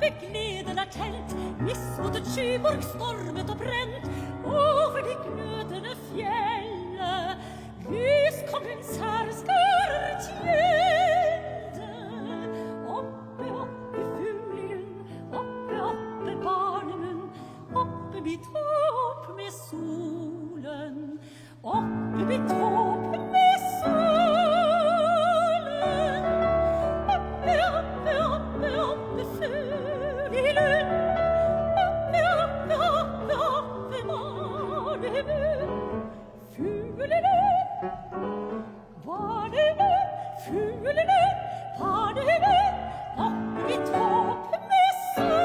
oppe gleden tent, mismotet Skyborg stormet og brent, over de glødende fjelle, lyskongens hersker tjente. Oppe, oppe fuglelund, oppe barnemunn, oppe mitt håp med solen, oppe mitt håp med solen, oppe fuglelund, oppe barnemunn, fuglelund, barnemunn, fuglelund, barnemunn, oppe mitt håp med solen.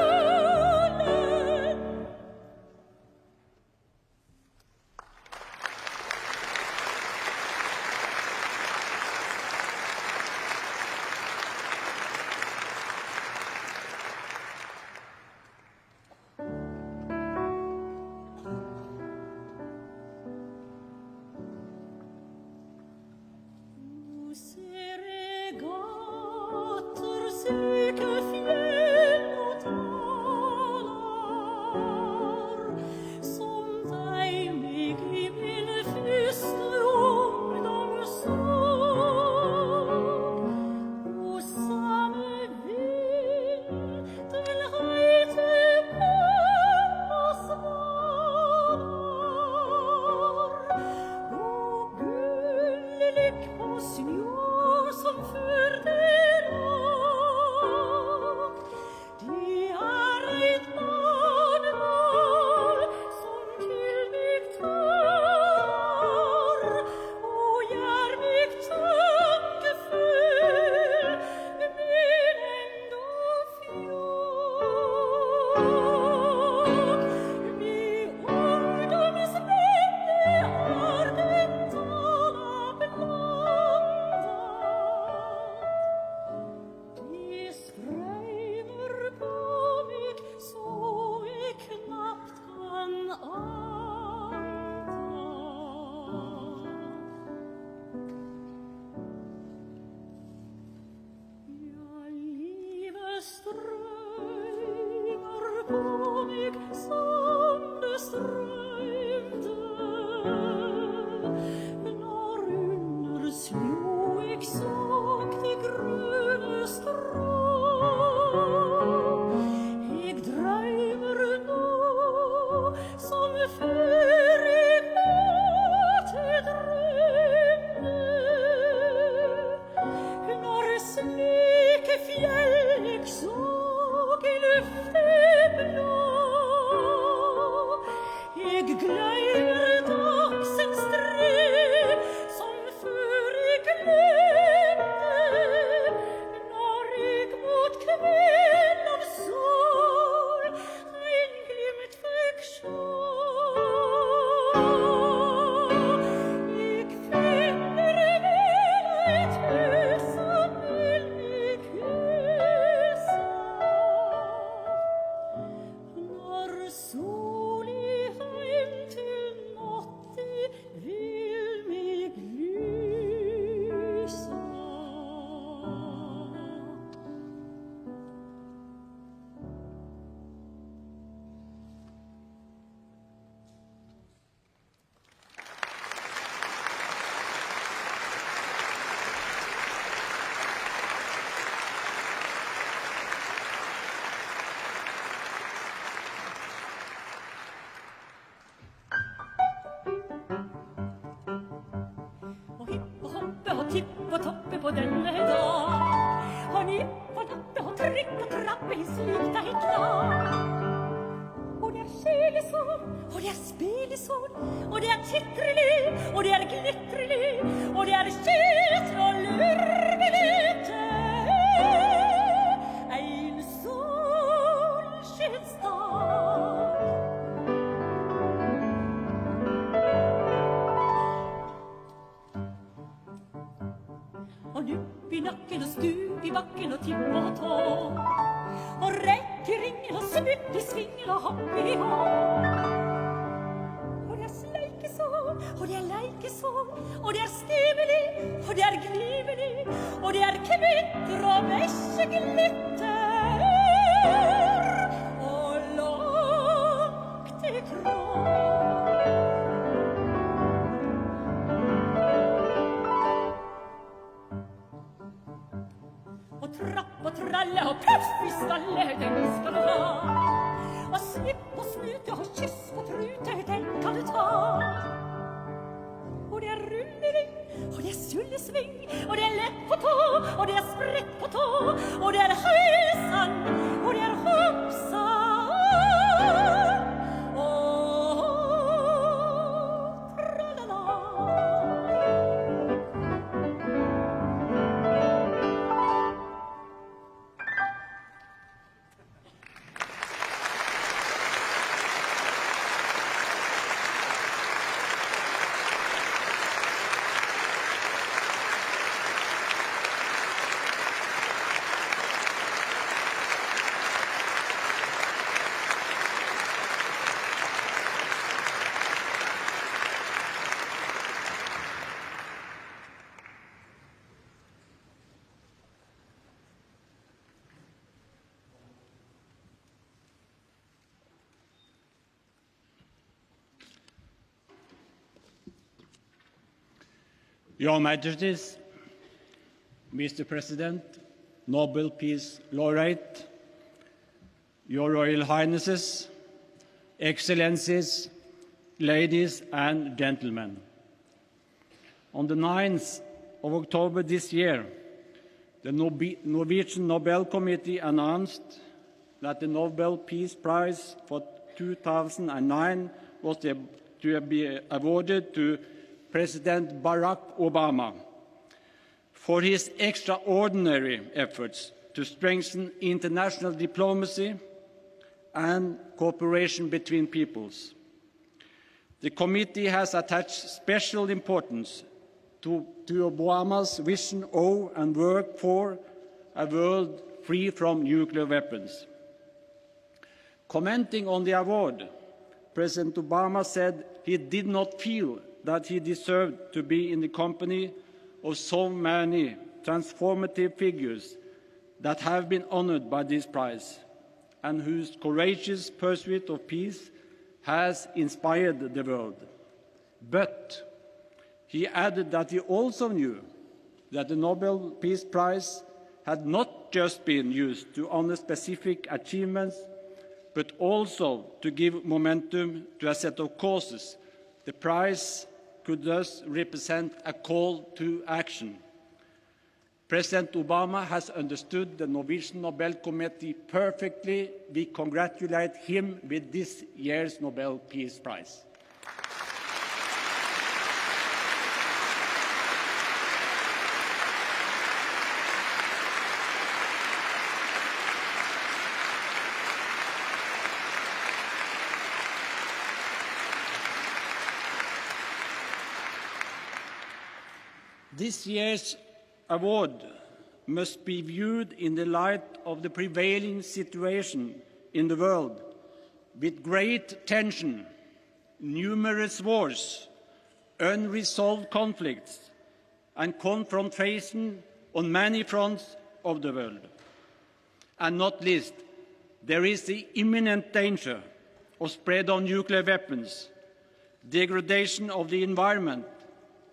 tippe og toppe på denne dag. Og nipp og nappe og trykk og trappe i slik det er klar. Og det er sjelesol, og det er spelesol, og det er titrelig, og det er glitrelig, og det er skjøt og lurvelete. Ein solskjensdag. Og nupp i nakken og stup i bakken og tipp og tå. Og rekk i ringen og snupp i svingen og hopp i hå. Og det er sleikesål, og det er leikesål, og det er stevelig, og det er glivelig, og det er kvitter og mesjeglitter. och trapp och tralla och puff i stallet den ska du ha. Och snipp och snut och kyss på truten den kan du ta. Och det är rulleri och det är sullesving och det är lätt på tå och det är sprätt på tå och det är hejsan och det är hoppsan. Your Majesties, Mr. President, Nobel Peace Laureate, Your Royal Highnesses, Excellencies, ladies and gentlemen. On the 9th of October this year, the Norwegian Nobel Committee announced that the Nobel Peace Prize for 2009 was to be awarded to President Barack Obama for his extraordinary efforts to strengthen international diplomacy and cooperation between peoples. The committee has attached special importance to Obama's vision of and work for a world free from nuclear weapons. Commenting on the award, President Obama said he did not feel that he deserved to be in the company of so many transformative figures that have been honored by this prize and whose courageous pursuit of peace has inspired the world. But he added that he also knew that the Nobel Peace Prize had not just been used to honor specific achievements, but also to give momentum to a set of causes. The prize could thus represent a call to action. President Obama has understood the Norwegian Nobel Committee perfectly. We congratulate him with this year's Nobel Peace Prize. This year's award must be viewed in the light of the prevailing situation in the world, with great tension, numerous wars, unresolved conflicts, and confrontation on many fronts of the world. And not least, there is the imminent danger of spread of nuclear weapons, degradation of the environment,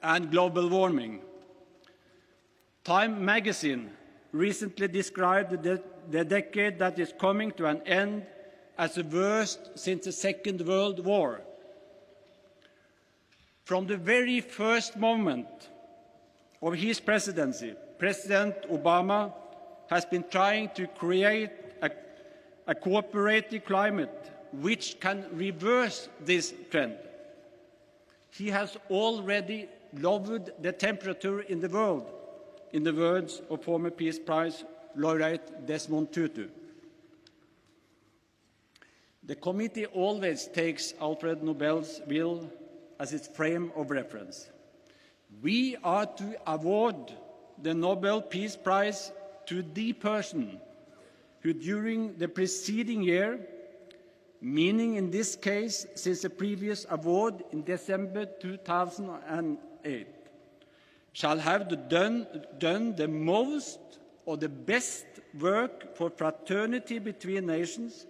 and global warming. Time magazine recently described the decade that is coming to an end as the worst since the Second World War. From the very first moment of his presidency, President Obama has been trying to create a cooperative climate which can reverse this trend. He has already lowered the temperature in the world, in the words of former Peace Prize laureate Desmond Tutu. The committee always takes Alfred Nobel's will as its frame of reference. We are to award the Nobel Peace Prize to the person who during the preceding year, meaning in this case since the previous award in December 2008, shall have done the most or the best work for fraternity between nations,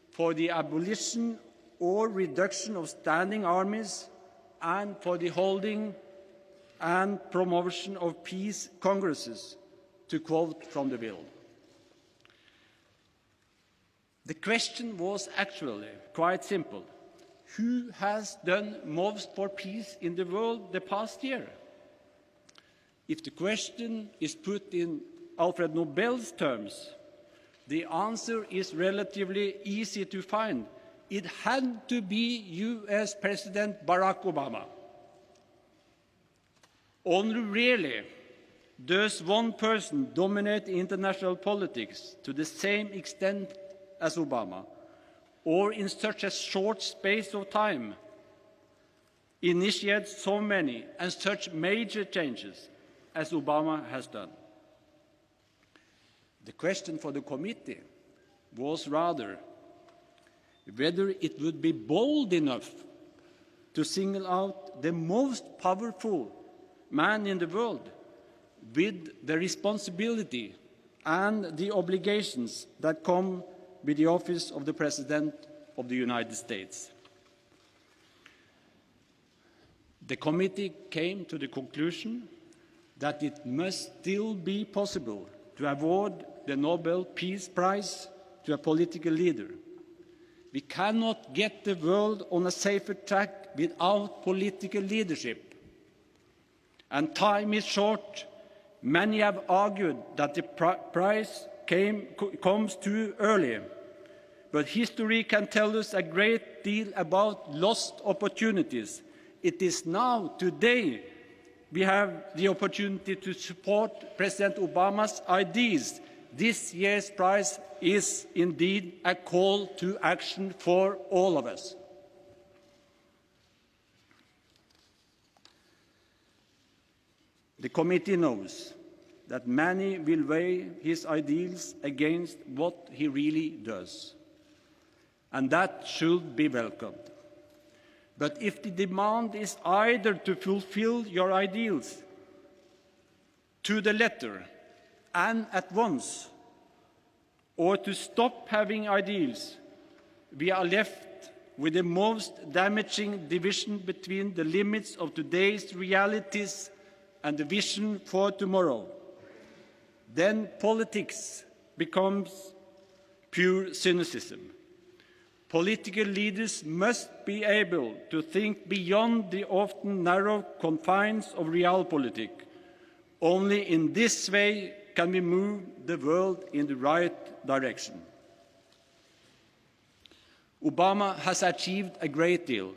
for the abolition or reduction of standing armies, and for the holding and promotion of peace congresses to quote from the bill. The question was actually quite simple. Who has done most for peace in the world the past year? If the question is put in Alfred Nobel's terms, the answer is relatively easy to find. It had to be US President Barack Obama. Only rarely does one person dominate international politics to the same extent as Obama, or in such a short space of time, initiate so many and such major changes as Obama has done. The question for the committee was rather whether it would be bold enough to single out the most powerful man in the world with the responsibility and the obligations that come with the office of the President of the United States. The committee came to the conclusion that it must still be possible to award the Nobel Peace Prize to a political leader. We cannot get the world on a safer track without political leadership. And time is short. Many have argued that the prize comes too early. But history can tell us a great deal about lost opportunities. It is now, today, we have the opportunity to support President Obama's ideas. This year's prize is indeed a call to action for all of us. The committee knows that many will weigh his ideals against what he really does, and that should be welcomed. But if the demand is either to fulfill your ideals to the letter and at once, or to stop having ideals, we are left with the most damaging division between the limits of today's realities and the vision for tomorrow. Then politics becomes pure cynicism. Political leaders must be able to think beyond the often narrow confines of realpolitik. Only in this way can we move the world in the right direction. Obama has achieved a great deal.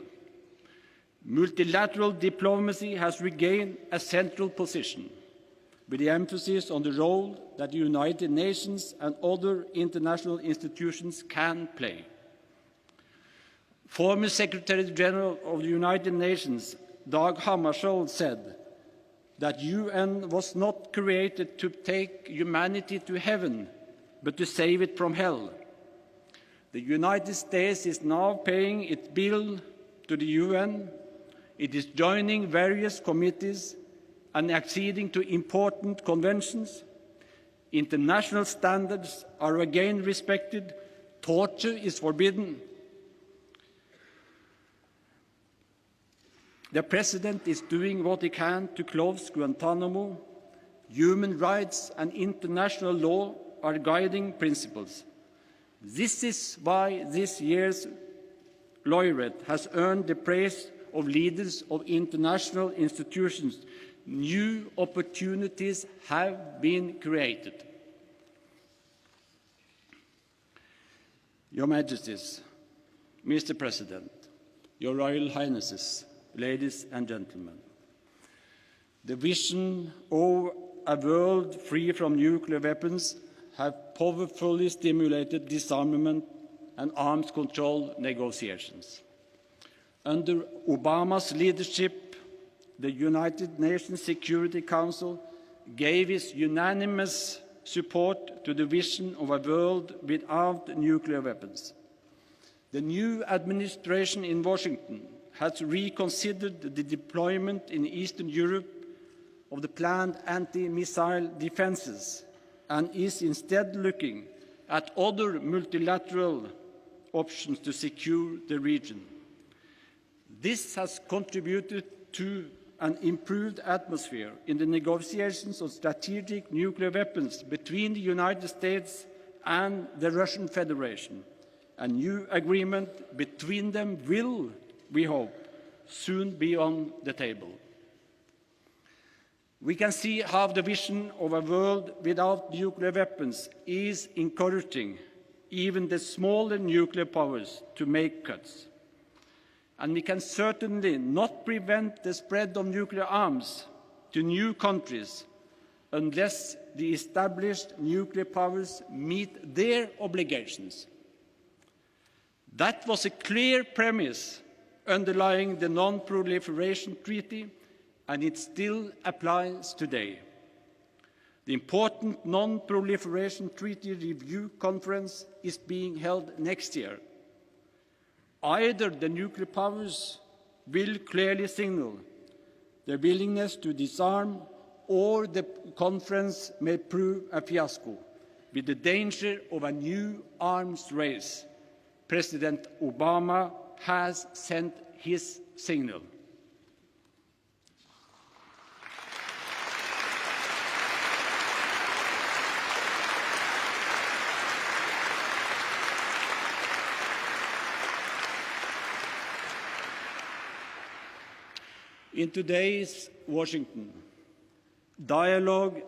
Multilateral diplomacy has regained a central position, with the emphasis on the role that the United Nations and other international institutions can play. Former Secretary General of the United Nations, Dag Hammarskjöld, said that UN was not created to take humanity to heaven, but to save it from hell. The United States is now paying its bill to the UN. It is joining various committees and acceding to important conventions. International standards are again respected. Torture is forbidden. The President is doing what he can to close Guantanamo. Human rights and international law are guiding principles. This is why this year's laureate has earned the praise of leaders of international institutions. New opportunities have been created. Your Majesties, Mr. President, Your Royal Highnesses, ladies and gentlemen, the vision of a world free from nuclear weapons have powerfully stimulated disarmament and arms control negotiations. Under Obama's leadership, the United Nations Security Council gave its unanimous support to the vision of a world without nuclear weapons. The new administration in Washington has reconsidered the deployment in Eastern Europe of the planned anti-missile defenses and is instead looking at other multilateral options to secure the region. This has contributed to an improved atmosphere in the negotiations of strategic nuclear weapons between the United States and the Russian Federation. A new agreement between them will, we hope, soon be on the table. We can see how the vision of a world without nuclear weapons is encouraging even the smaller nuclear powers to make cuts. And we can certainly not prevent the spread of nuclear arms to new countries unless the established nuclear powers meet their obligations. That was a clear premise underlying the Non-Proliferation Treaty, and it still applies today. The important Non-Proliferation Treaty Review Conference is being held next year. Either the nuclear powers will clearly signal their willingness to disarm, or the conference may prove a fiasco, with the danger of a new arms race. President Obama has sent his signal. In today's Washington, dialogue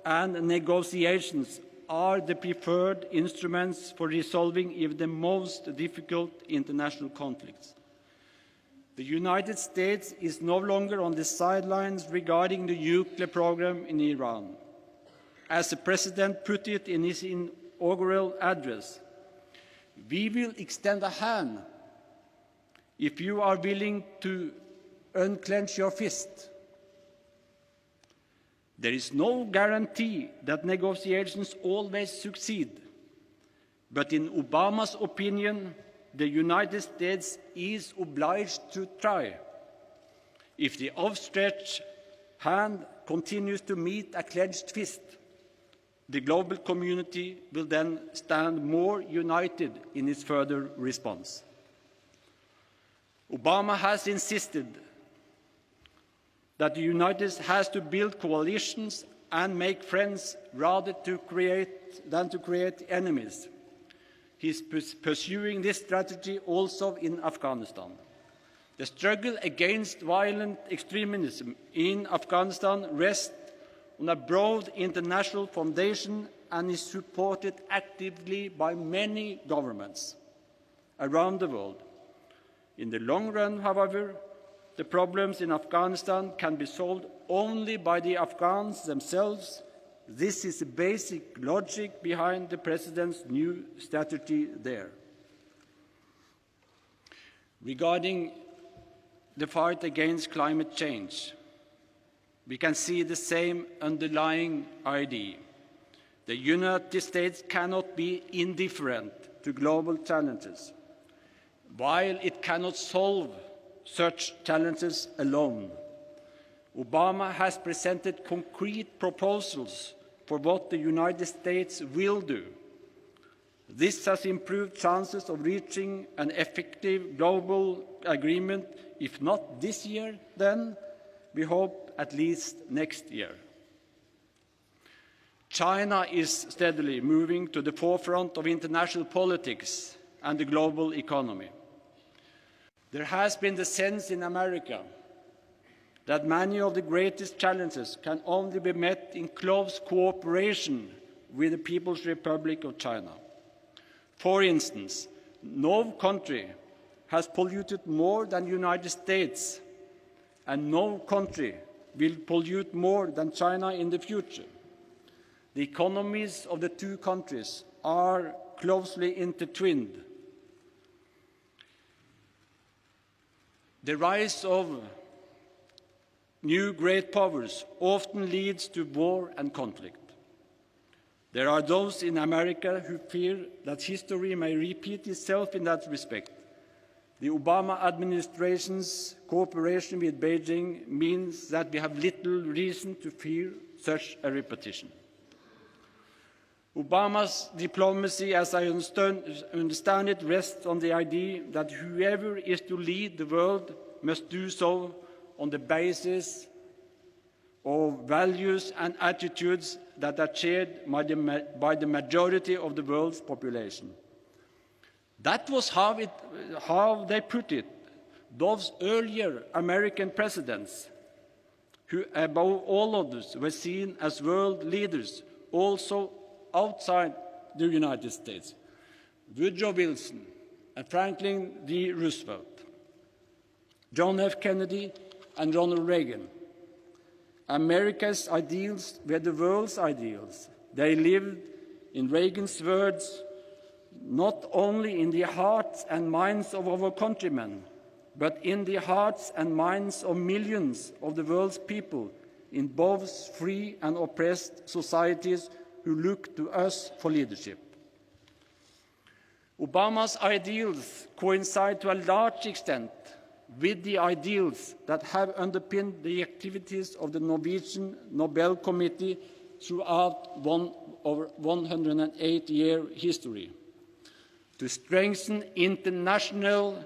and negotiations are the preferred instruments for resolving even the most difficult international conflicts. The United States is no longer on the sidelines regarding the nuclear program in Iran. As the President put it in his inaugural address, we will extend a hand if you are willing to unclench your fist. There is no guarantee that negotiations always succeed, but in Obama's opinion, the United States is obliged to try. If the outstretched hand continues to meet a clenched fist, the global community will then stand more united in its further response. Obama has insisted that the United States has to build coalitions and make friends rather than to create enemies. He is pursuing this strategy also in Afghanistan. The struggle against violent extremism in Afghanistan rests on a broad international foundation and is supported actively by many governments around the world. In the long run, however, the problems in Afghanistan can be solved only by the Afghans themselves. This is the basic logic behind the President's new strategy there. Regarding the fight against climate change, we can see the same underlying idea. The United States cannot be indifferent to global challenges, while it cannot solve such challenges alone. Obama has presented concrete proposals for what the United States will do. This has improved chances of reaching an effective global agreement, if not this year, then we hope at least next year. China is steadily moving to the forefront of international politics and the global economy. There has been the sense in America that many of the greatest challenges can only be met in close cooperation with the People's Republic of China. For instance, no country has polluted more than the United States, and no country will pollute more than China in the future. The economies of the two countries are closely intertwined. The rise of new great powers often leads to war and conflict. There are those in America who fear that history may repeat itself in that respect. The Obama administration's cooperation with Beijing means that we have little reason to fear such a repetition. Obama's diplomacy, as I understand it, rests on the idea that whoever is to lead the world must do so on the basis of values and attitudes that are shared by the majority of the world's population. That was how they put it, those earlier American presidents, who above all others were seen as world leaders also outside the United States. Woodrow Wilson and Franklin D. Roosevelt, John F. Kennedy and Ronald Reagan. America's ideals were the world's ideals. They lived, in Reagan's words, not only in the hearts and minds of our countrymen, but in the hearts and minds of millions of the world's people in both free and oppressed societies who look to us for leadership. Obama's ideals coincide to a large extent with the ideals that have underpinned the activities of the Norwegian Nobel Committee throughout our 108-year history, to strengthen international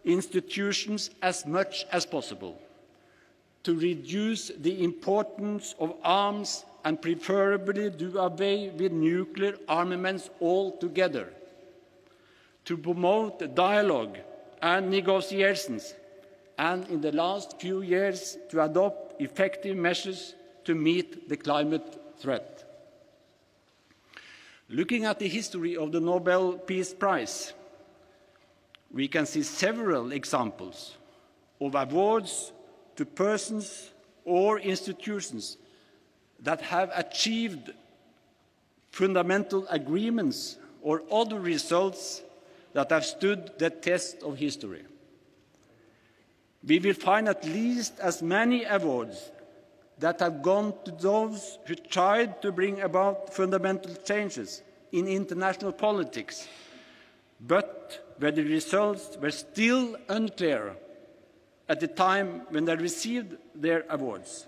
institutions as much as possible, to reduce the importance of arms and preferably do away with nuclear armaments altogether, to promote dialogue and negotiations, and in the last few years to adopt effective measures to meet the climate threat. Looking at the history of the Nobel Peace Prize, we can see several examples of awards to persons or institutions that have achieved fundamental agreements or other results that have stood the test of history. We will find at least as many awards that have gone to those who tried to bring about fundamental changes in international politics, but where the results were still unclear at the time when they received their awards.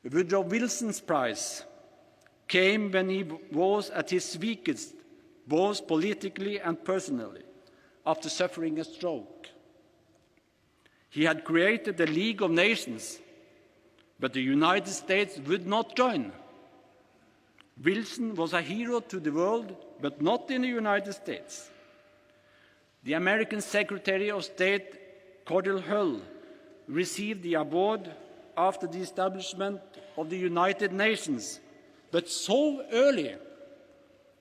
Woodrow Wilson's prize came when he was at his weakest, both politically and personally, after suffering a stroke. He had created the League of Nations, but the United States would not join. Wilson was a hero to the world, but not in the United States. The American Secretary of State, Cordell Hull, received the award after the establishment of the United Nations, but so early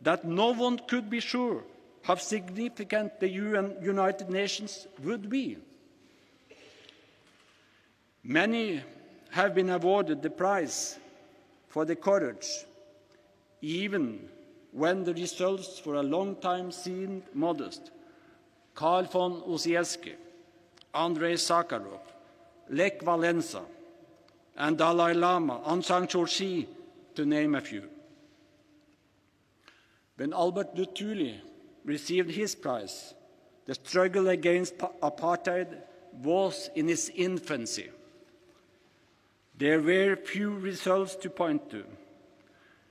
that no one could be sure how significant the United Nations would be. Many have been awarded the prize for their courage, even when the results for a long time seemed modest. Carl von Ossietzky, Andrei Sakharov, Lech Walesa, and Dalai Lama, Aung San Suu Kyi, to name a few. When Albert Luthuli received his prize, the struggle against apartheid was in its infancy. There were few results to point to.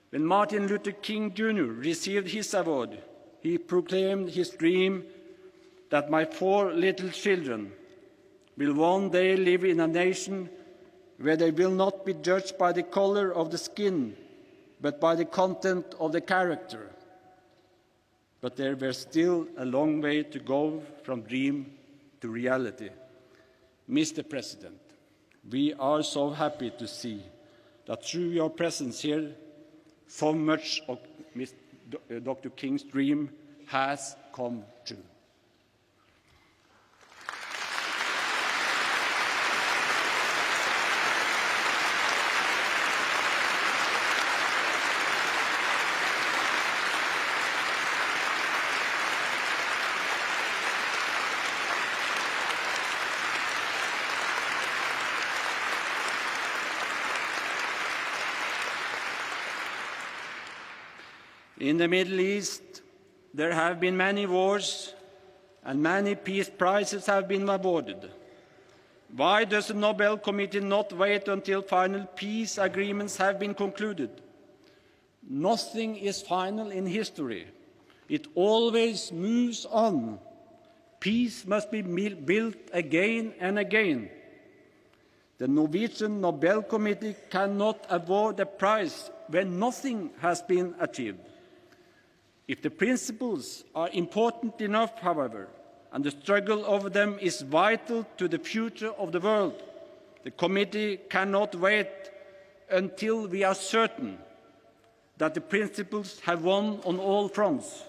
When Martin Luther King Jr. received his award, he proclaimed his dream that my 4 little children will one day live in a nation where they will not be judged by the color of the skin, but by the content of the character. But there was still a long way to go from dream to reality. Mr. President, we are so happy to see that through your presence here, so much of Dr. King's dream has come true. In the Middle East, there have been many wars and many peace prizes have been awarded. Why does the Nobel Committee not wait until final peace agreements have been concluded? Nothing is final in history. It always moves on. Peace must be built again and again. The Norwegian Nobel Committee cannot award a prize when nothing has been achieved. If the principles are important enough, however, and the struggle over them is vital to the future of the world, the committee cannot wait until we are certain that the principles have won on all fronts.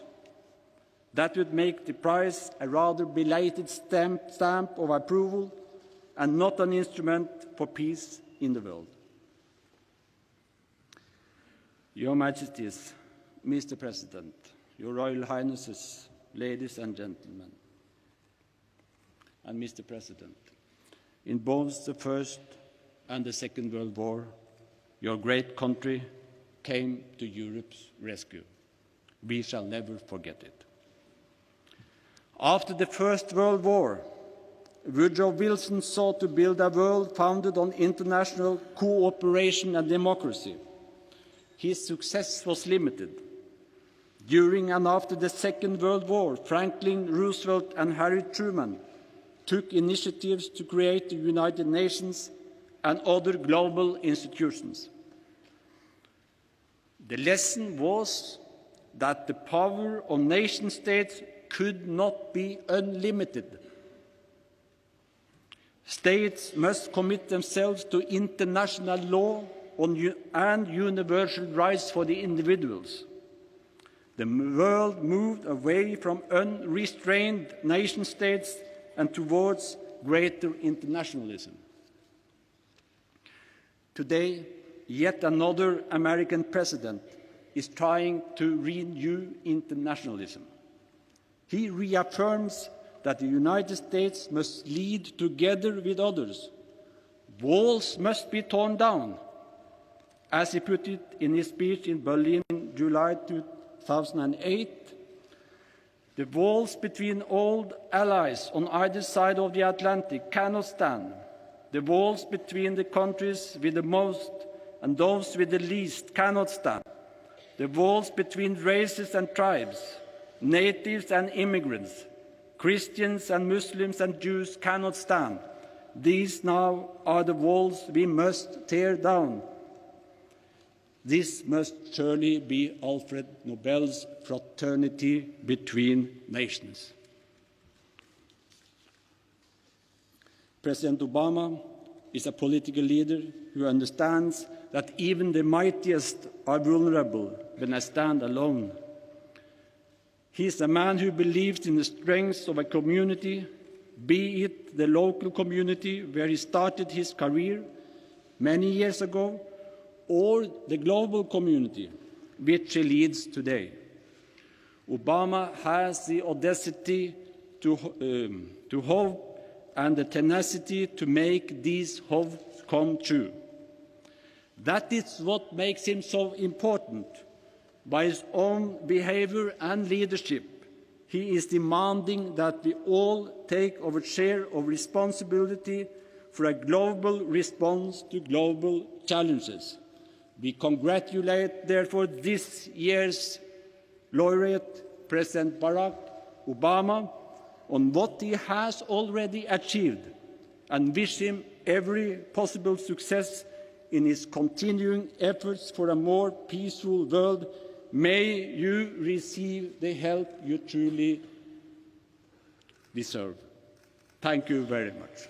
That would make the prize a rather belated stamp of approval and not an instrument for peace in the world. Your Majesties, Mr. President, Your Royal Highnesses, ladies and gentlemen, and Mr. President, in both the First and the Second World War, your great country came to Europe's rescue. We shall never forget it. After the First World War, Woodrow Wilson sought to build a world founded on international cooperation and democracy. His success was limited. During and after the Second World War, Franklin Roosevelt and Harry Truman took initiatives to create the United Nations and other global institutions. The lesson was that the power of nation-states could not be unlimited. States must commit themselves to international law and universal rights for the individuals. The world moved away from unrestrained nation-states and towards greater internationalism. Today, yet another American president is trying to renew internationalism. He reaffirms that the United States must lead together with others. Walls must be torn down, as he put it in his speech in Berlin in July 2008. The walls between old allies on either side of the Atlantic cannot stand. The walls between the countries with the most and those with the least cannot stand. The walls between races and tribes, natives and immigrants, Christians and Muslims and Jews cannot stand. These now are the walls we must tear down. This must surely be Alfred Nobel's fraternity between nations. President Obama is a political leader who understands that even the mightiest are vulnerable when they stand alone. He is a man who believes in the strength of a community, be it the local community where he started his career many years ago, or the global community which he leads today. Obama has the audacity to hope and the tenacity to make these hopes come true. That is what makes him so important. By his own behavior and leadership, he is demanding that we all take our share of responsibility for a global response to global challenges. We congratulate, therefore, this year's laureate, President Barack Obama, on what he has already achieved and wish him every possible success in his continuing efforts for a more peaceful world. May you receive the help you truly deserve. Thank you very much.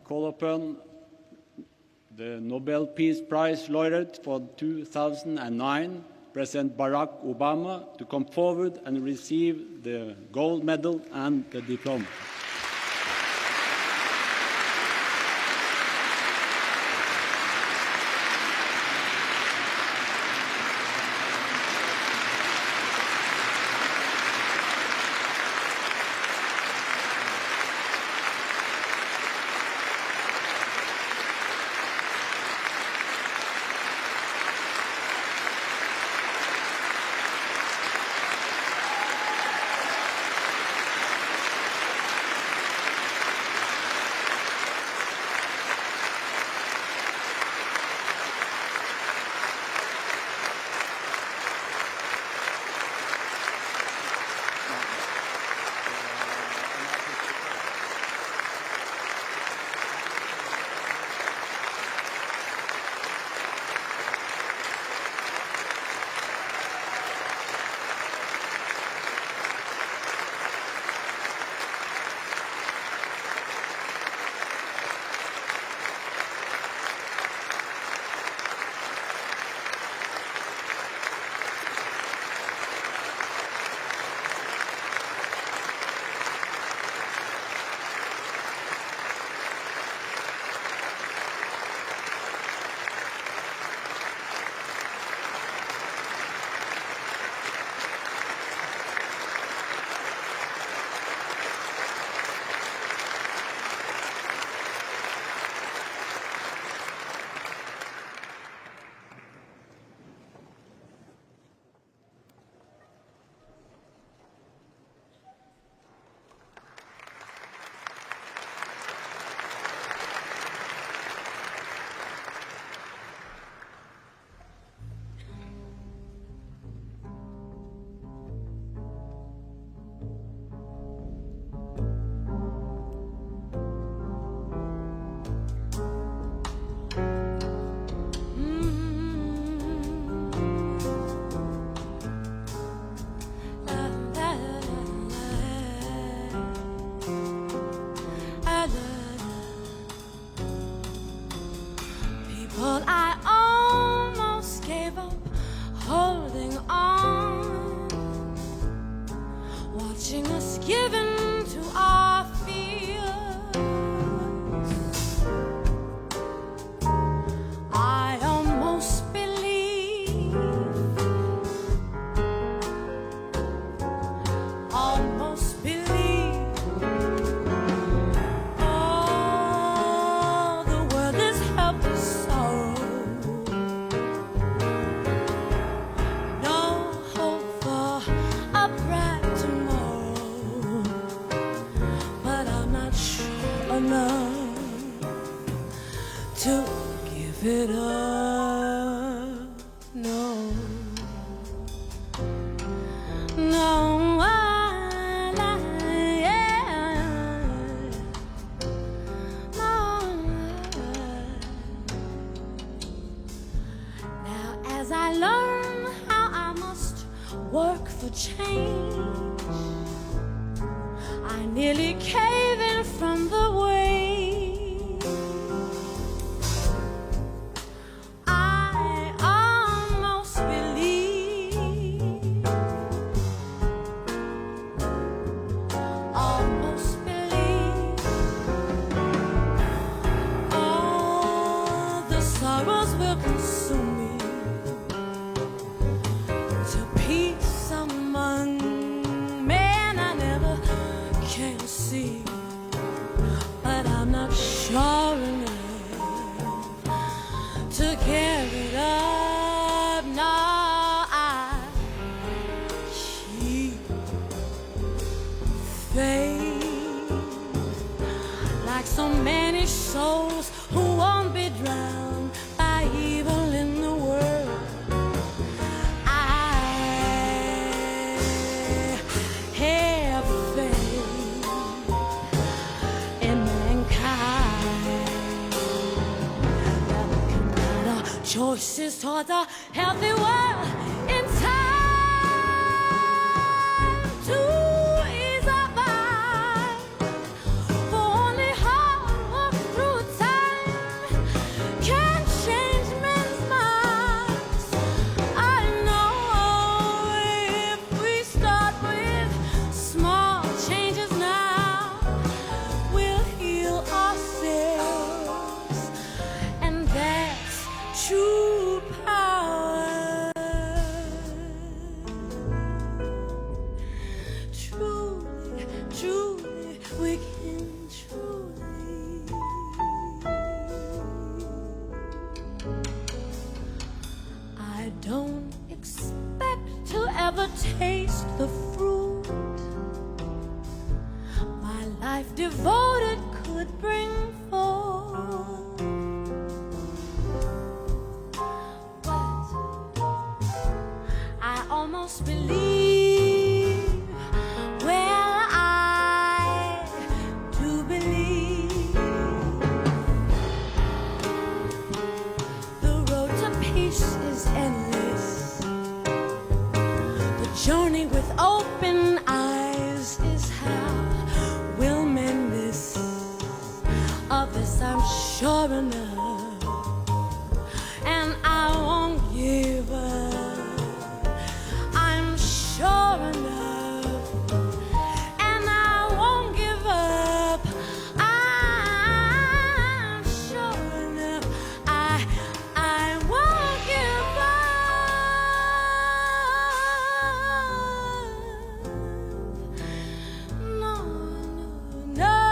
call upon the Nobel Peace Prize laureate for 2009, President Barack Obama, to come forward and receive the gold medal and the diploma. But I almost gave up holding on, watching us give in to our fears. I almost believe, almost believe. To give it up, no, no, Now as I learn how I must work for change, I nearly cave in from the way sure enough to carry it up. Now I keep faith, like so many souls who won't be drowned by evil in the world. I have faith in mankind. Choices toward a healthy world in time to ease our mind. For only hard work through true power. Truly, truly, we can truly. I don't expect to ever taste the fruit my life devoted could bring forth. But I almost believe, well, I do believe the road to peace is endless. The journey with open eyes is how we'll mend this. Of this I'm sure enough, and I won't give up. I'm sure enough, and I won't give up. I'm sure enough, I won't give up. No, no, no.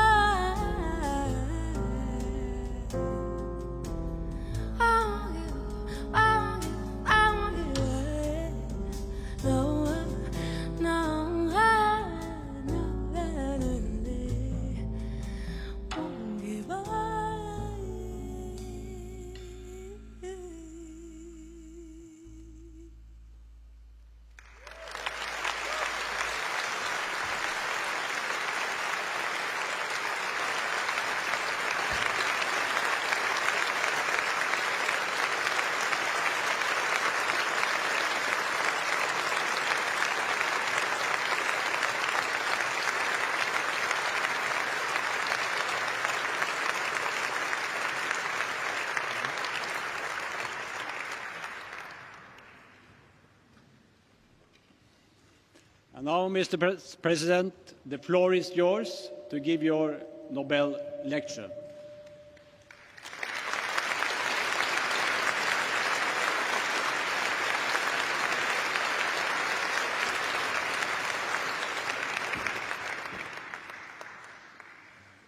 And now, Mr. President, the floor is yours to give your Nobel lecture.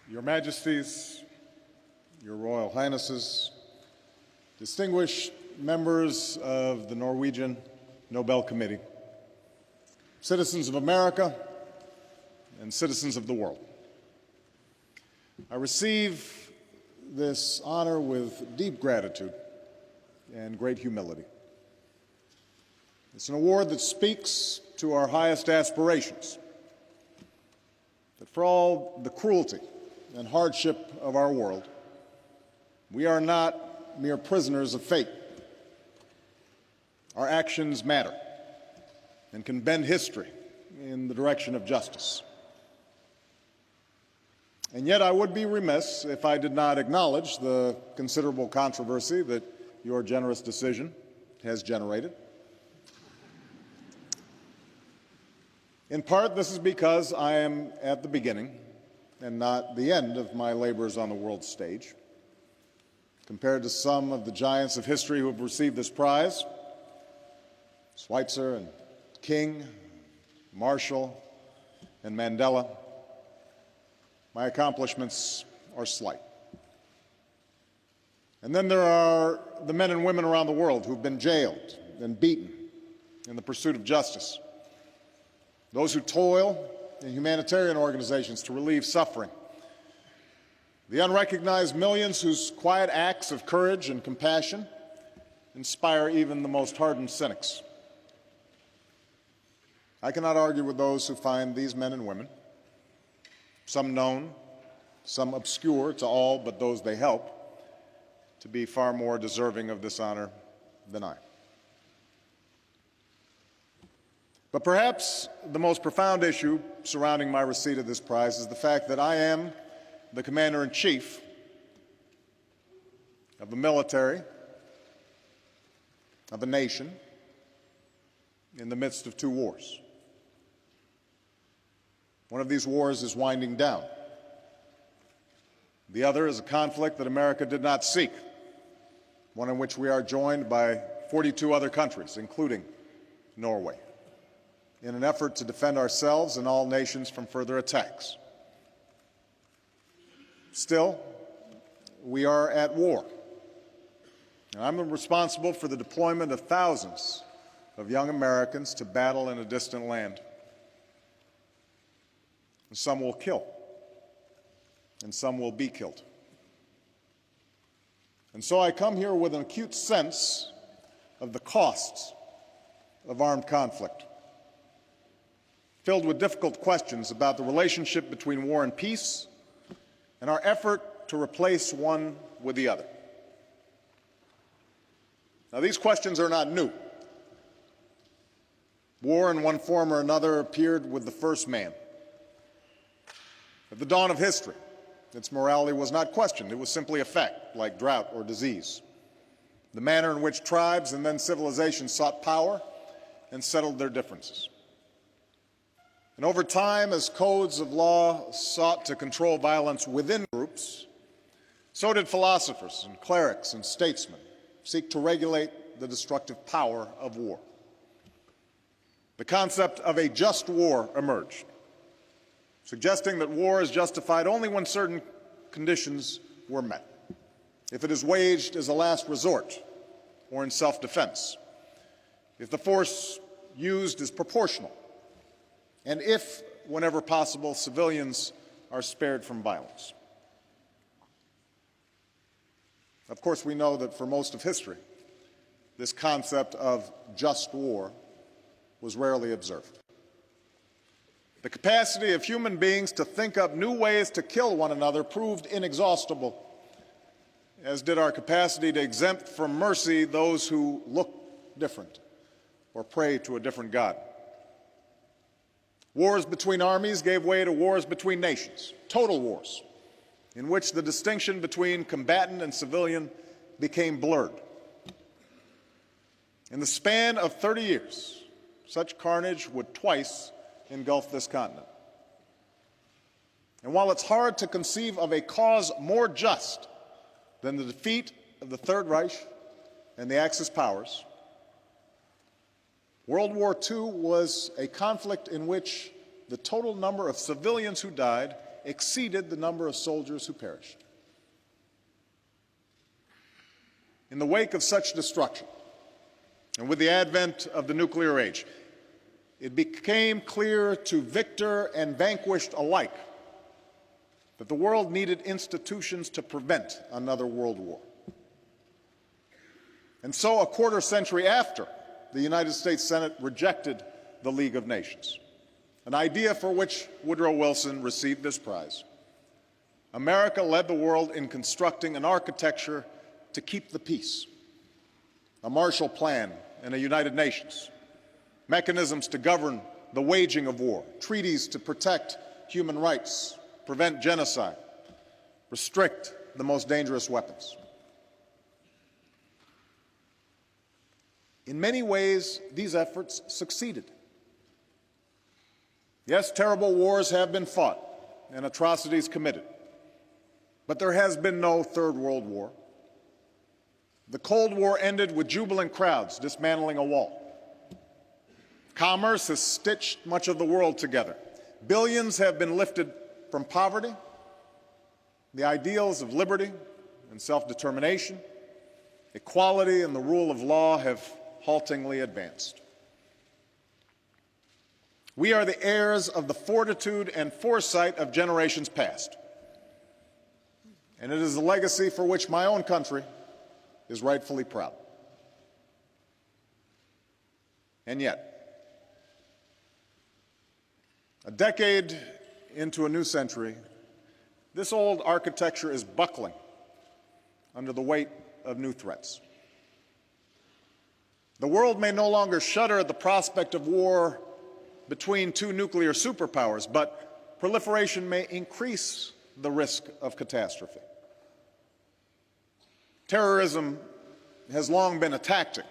Your Majesties, Your Royal Highnesses, distinguished members of the Norwegian Nobel Committee, citizens of America, and citizens of the world. I receive this honor with deep gratitude and great humility. It's an award that speaks to our highest aspirations, that for all the cruelty and hardship of our world, we are not mere prisoners of fate. Our actions matter and can bend history in the direction of justice. And yet I would be remiss if I did not acknowledge the considerable controversy that your generous decision has generated. In part, this is because I am at the beginning and not the end of my labors on the world stage. Compared to some of the giants of history who have received this prize, Schweitzer and King, Marshall, and Mandela, my accomplishments are slight. And then there are the men and women around the world who've been jailed and beaten in the pursuit of justice, those who toil in humanitarian organizations to relieve suffering, the unrecognized millions whose quiet acts of courage and compassion inspire even the most hardened cynics. I cannot argue with those who find these men and women, some known, some obscure to all but those they help, to be far more deserving of this honor than I. But perhaps the most profound issue surrounding my receipt of this prize is the fact that I am the Commander-in-Chief of a military, of a nation, in the midst of two wars. One of these wars is winding down. The other is a conflict that America did not seek, one in which we are joined by 42 other countries, including Norway, in an effort to defend ourselves and all nations from further attacks. Still, we are at war. And I'm responsible for the deployment of thousands of young Americans to battle in a distant land. And some will kill, and some will be killed. And so I come here with an acute sense of the costs of armed conflict, filled with difficult questions about the relationship between war and peace and our effort to replace one with the other. Now, these questions are not new. War in one form or another appeared with the first man. At the dawn of history, its morality was not questioned. It was simply a fact, like drought or disease. The manner in which tribes and then civilizations sought power and settled their differences. And over time, as codes of law sought to control violence within groups, so did philosophers and clerics and statesmen seek to regulate the destructive power of war. The concept of a just war emerged, suggesting that war is justified only when certain conditions were met. If it is waged as a last resort or in self-defense, if the force used is proportional, and if, whenever possible, civilians are spared from violence. Of course, we know that for most of history, this concept of just war was rarely observed. The capacity of human beings to think up new ways to kill one another proved inexhaustible, as did our capacity to exempt from mercy those who look different or pray to a different God. Wars between armies gave way to wars between nations, total wars, in which the distinction between combatant and civilian became blurred. In the span of 30 years, such carnage would twice engulf this continent. And while it's hard to conceive of a cause more just than the defeat of the Third Reich and the Axis powers, World War II was a conflict in which the total number of civilians who died exceeded the number of soldiers who perished. In the wake of such destruction, and with the advent of the nuclear age, it became clear to victor and vanquished alike that the world needed institutions to prevent another world war. And so, a quarter century after the United States Senate rejected the League of Nations, an idea for which Woodrow Wilson received this prize, America led the world in constructing an architecture to keep the peace, a Marshall Plan and a United Nations, mechanisms to govern the waging of war, treaties to protect human rights, prevent genocide, restrict the most dangerous weapons. In many ways, these efforts succeeded. Yes, terrible wars have been fought and atrocities committed, but there has been no Third World War. The Cold War ended with jubilant crowds dismantling a wall. Commerce has stitched much of the world together. Billions have been lifted from poverty. The ideals of liberty and self-determination, equality and the rule of law have haltingly advanced. We are the heirs of the fortitude and foresight of generations past. And it is a legacy for which my own country is rightfully proud. And yet, a decade into a new century, this old architecture is buckling under the weight of new threats. The world may no longer shudder at the prospect of war between two nuclear superpowers, but proliferation may increase the risk of catastrophe. Terrorism has long been a tactic,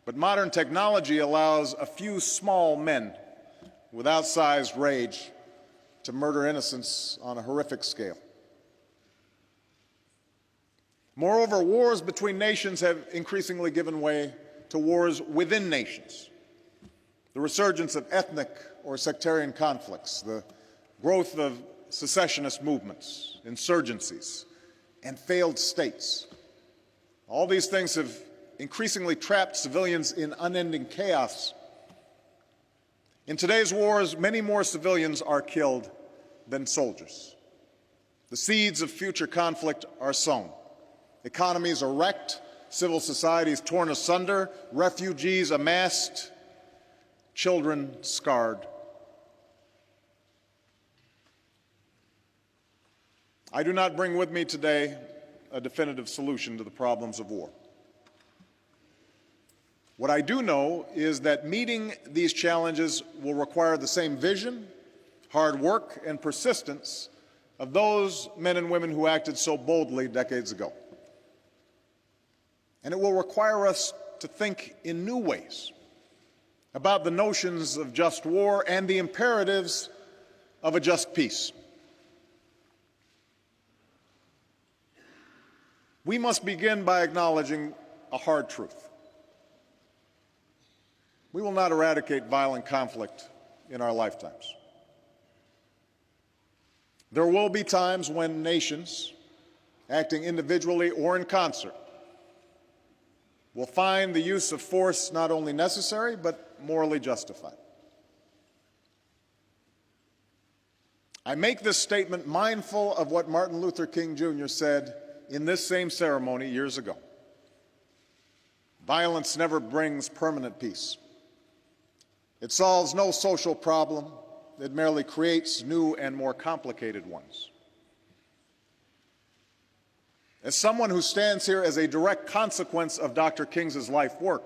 but modern technology allows a few small men with outsized rage to murder innocents on a horrific scale. Moreover, wars between nations have increasingly given way to wars within nations. The resurgence of ethnic or sectarian conflicts, the growth of secessionist movements, insurgencies, and failed states. All these things have increasingly trapped civilians in unending chaos. In today's wars, many more civilians are killed than soldiers. The seeds of future conflict are sown. Economies are wrecked, civil societies torn asunder, refugees amassed, children scarred. I do not bring with me today a definitive solution to the problems of war. What I do know is that meeting these challenges will require the same vision, hard work, and persistence of those men and women who acted so boldly decades ago. And it will require us to think in new ways about the notions of just war and the imperatives of a just peace. We must begin by acknowledging a hard truth. We will not eradicate violent conflict in our lifetimes. There will be times when nations, acting individually or in concert, will find the use of force not only necessary, but morally justified. I make this statement mindful of what Martin Luther King Jr. said in this same ceremony years ago. Violence never brings permanent peace. It solves no social problem. It merely creates new and more complicated ones. As someone who stands here as a direct consequence of Dr. King's life work,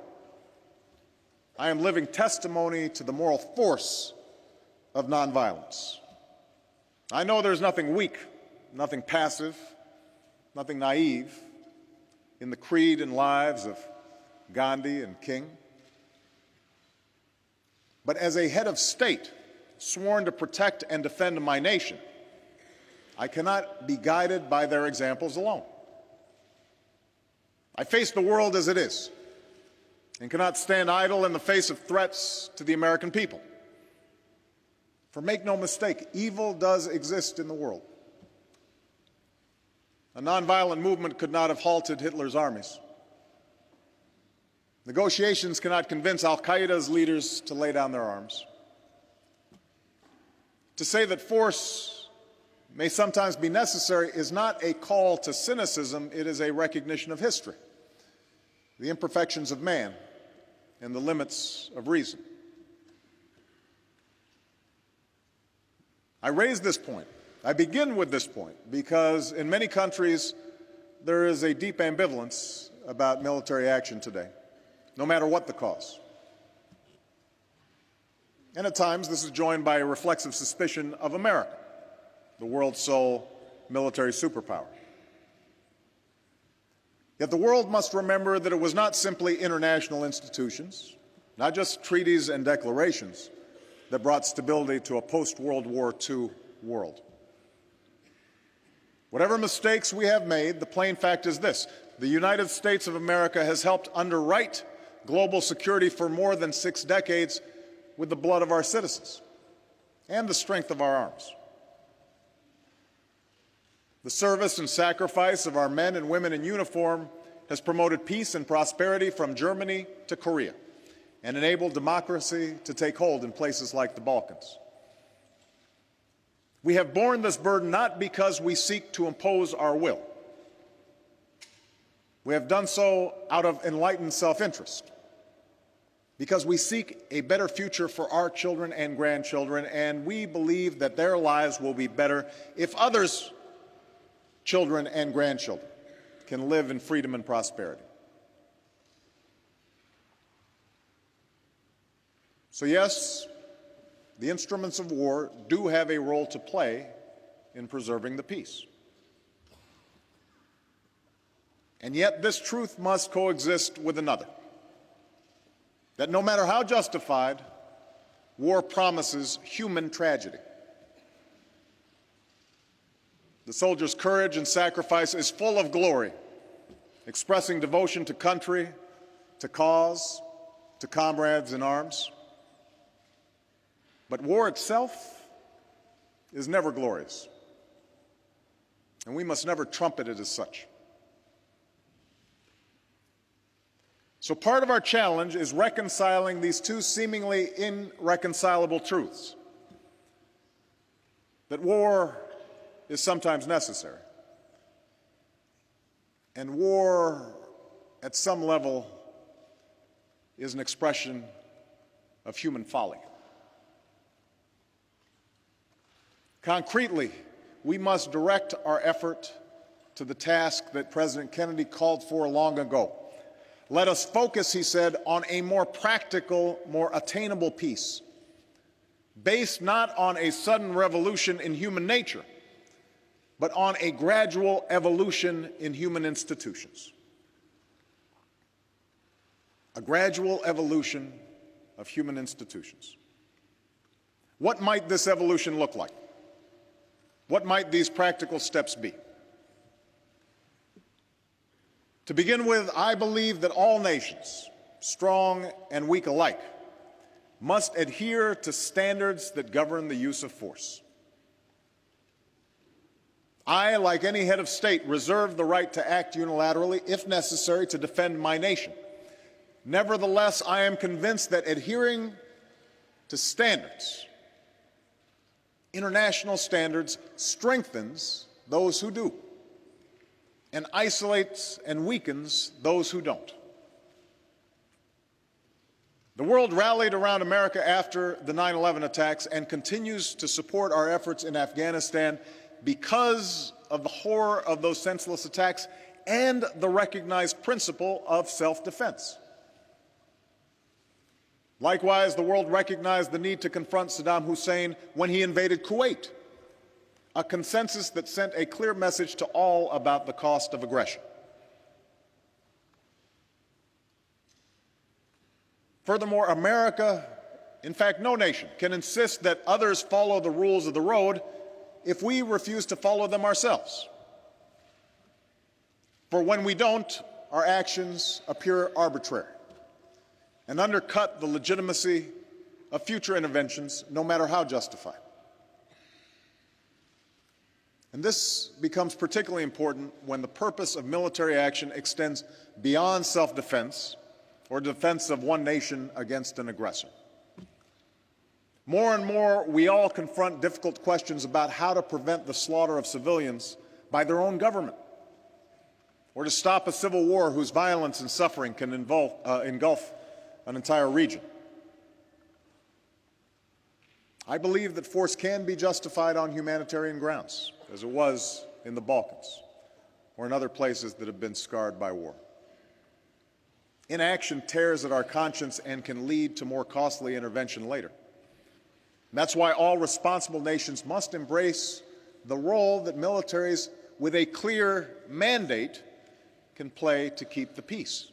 I am living testimony to the moral force of nonviolence. I know there's nothing weak, nothing passive, nothing naive in the creed and lives of Gandhi and King. But as a head of state, sworn to protect and defend my nation, I cannot be guided by their examples alone. I face the world as it is and cannot stand idle in the face of threats to the American people. For make no mistake, evil does exist in the world. A nonviolent movement could not have halted Hitler's armies. Negotiations cannot convince al-Qaeda's leaders to lay down their arms. To say that force may sometimes be necessary is not a call to cynicism, it is a recognition of history, the imperfections of man, and the limits of reason. I raise this point. I begin with this point because in many countries there is a deep ambivalence about military action today, no matter what the cause. And at times this is joined by a reflexive suspicion of America, the world's sole military superpower. Yet the world must remember that it was not simply international institutions, not just treaties and declarations, that brought stability to a post-World War II world. Whatever mistakes we have made, the plain fact is this: the United States of America has helped underwrite global security for more than 6 decades with the blood of our citizens and the strength of our arms. The service and sacrifice of our men and women in uniform has promoted peace and prosperity from Germany to Korea and enabled democracy to take hold in places like the Balkans. We have borne this burden not because we seek to impose our will. We have done so out of enlightened self-interest, because we seek a better future for our children and grandchildren, and we believe that their lives will be better if others' children and grandchildren can live in freedom and prosperity. So yes, the instruments of war do have a role to play in preserving the peace. And yet this truth must coexist with another, that no matter how justified, war promises human tragedy. The soldier's courage and sacrifice is full of glory expressing devotion to country, to cause, to comrades in arms. But war itself is never glorious, and we must never trumpet it as such. So part of our challenge is reconciling these two seemingly irreconcilable truths: that war is sometimes necessary, and war, at some level, is an expression of human folly. Concretely, we must direct our effort to the task that President Kennedy called for long ago. Let us focus, he said, on a more practical, more attainable peace, based not on a sudden revolution in human nature, but on a gradual evolution in human institutions. A gradual evolution of human institutions. What might this evolution look like? What might these practical steps be? To begin with, I believe that all nations, strong and weak alike, must adhere to standards that govern the use of force. I, like any head of state, reserve the right to act unilaterally, if necessary, to defend my nation. Nevertheless, I am convinced that adhering to standards, international standards, strengthens those who do, and isolates and weakens those who don't. The world rallied around America after the 9/11 attacks and continues to support our efforts in Afghanistan because of the horror of those senseless attacks and the recognized principle of self-defense. Likewise, the world recognized the need to confront Saddam Hussein when he invaded Kuwait, a consensus that sent a clear message to all about the cost of aggression. Furthermore, America, in fact, no nation, can insist that others follow the rules of the road if we refuse to follow them ourselves. For when we don't, our actions appear arbitrary and undercut the legitimacy of future interventions, no matter how justified. And this becomes particularly important when the purpose of military action extends beyond self-defense or defense of one nation against an aggressor. More and more, we all confront difficult questions about how to prevent the slaughter of civilians by their own government, or to stop a civil war whose violence and suffering can engulf an entire region. I believe that force can be justified on humanitarian grounds, as it was in the Balkans or in other places that have been scarred by war. Inaction tears at our conscience and can lead to more costly intervention later. And that's why all responsible nations must embrace the role that militaries with a clear mandate can play to keep the peace.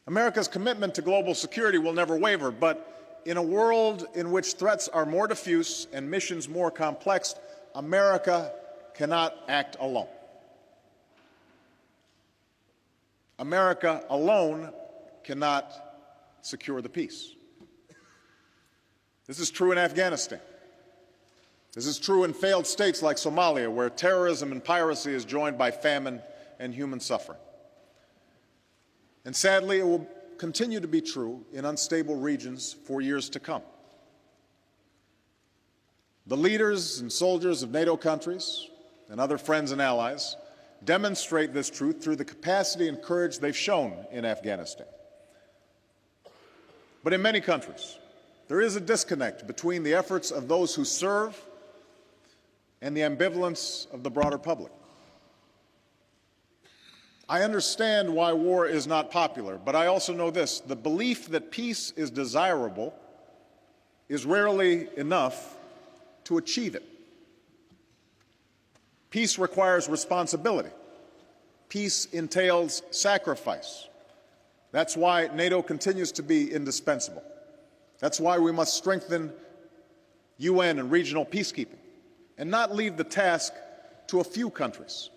America's commitment to global security will never waver, but in a world in which threats are more diffuse and missions more complex, America cannot act alone. America alone cannot secure the peace. This is true in Afghanistan. This is true in failed states like Somalia, where terrorism and piracy is joined by famine and human suffering. And sadly, it will continue to be true in unstable regions for years to come. The leaders and soldiers of NATO countries and other friends and allies demonstrate this truth through the capacity and courage they've shown in Afghanistan. But in many countries, there is a disconnect between the efforts of those who serve and the ambivalence of the broader public. I understand why war is not popular, but I also know this: the belief that peace is desirable is rarely enough to achieve it. Peace requires responsibility. Peace entails sacrifice. That's why NATO continues to be indispensable. That's why we must strengthen UN and regional peacekeeping and not leave the task to a few countries.